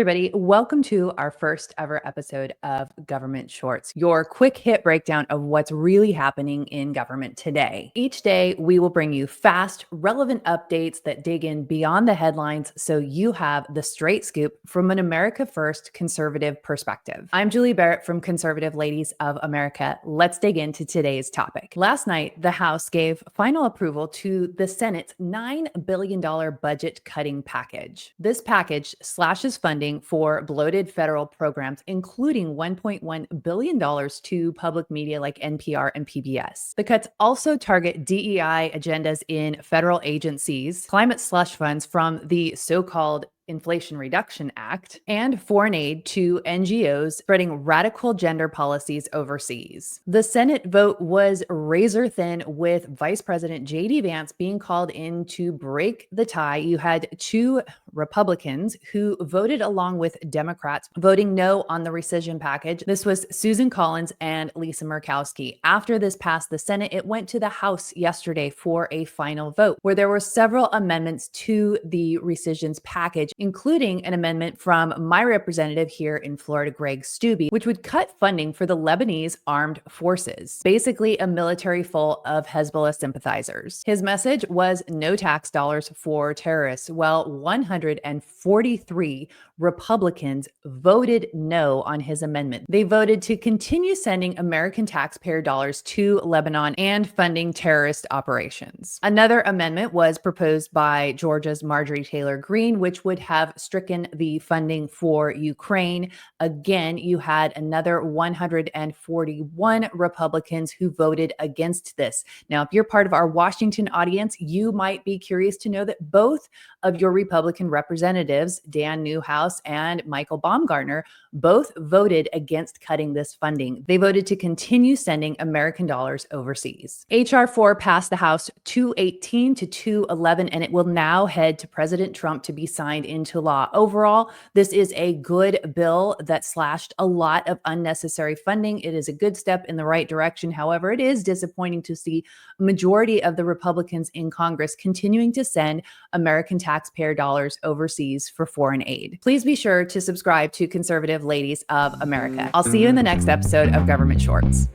everybody. Welcome to our first ever episode of Government Shorts, your quick hit breakdown of what's really happening in government today. Each day, we will bring you fast, relevant updates that dig in beyond the headlines so you have the straight scoop from an America First conservative perspective. I'm Julie Barrett from Conservative Ladies of America. Let's dig into today's topic. Last night, the House gave final approval to the Senate's $9 billion budget cutting package. This package slashes funding for bloated federal programs, including $1.1 billion to public media like NPR and PBS. The cuts also target DEI agendas in federal agencies, climate slush funds from the so-called Inflation Reduction Act, and foreign aid to NGOs spreading radical gender policies overseas. The Senate vote was razor thin, with Vice President J.D. Vance being called in to break the tie. You had two Republicans who voted along with Democrats voting no on the rescission package. This was Susan Collins and Lisa Murkowski. After this passed the Senate, it went to the House yesterday for a final vote, where there were several amendments to the rescissions package, including an amendment from my representative here in Florida, Greg Steube, which would cut funding for the Lebanese Armed Forces, basically a military full of Hezbollah sympathizers. His message was no tax dollars for terrorists. Well, 143 Republicans voted no on his amendment. They voted to continue sending American taxpayer dollars to Lebanon and funding terrorist operations. Another amendment was proposed by Georgia's Marjorie Taylor Greene, which would have stricken the funding for Ukraine. Again, you had another 141 Republicans who voted against this. Now, if you're part of our Washington audience, you might be curious to know that both of your Republican representatives, Dan Newhouse and Michael Baumgartner, both voted against cutting this funding. They voted to continue sending American dollars overseas. H.R. 4 passed the House 218 to 211, and it will now head to President Trump to be signed into law. Overall, this is a good bill that slashed a lot of unnecessary funding. It is a good step in the right direction. However, it is disappointing to see a majority of the Republicans in Congress continuing to send American taxpayer dollars overseas for foreign aid. Please be sure to subscribe to Conservative Ladies of America. I'll see you in the next episode of Government Shorts.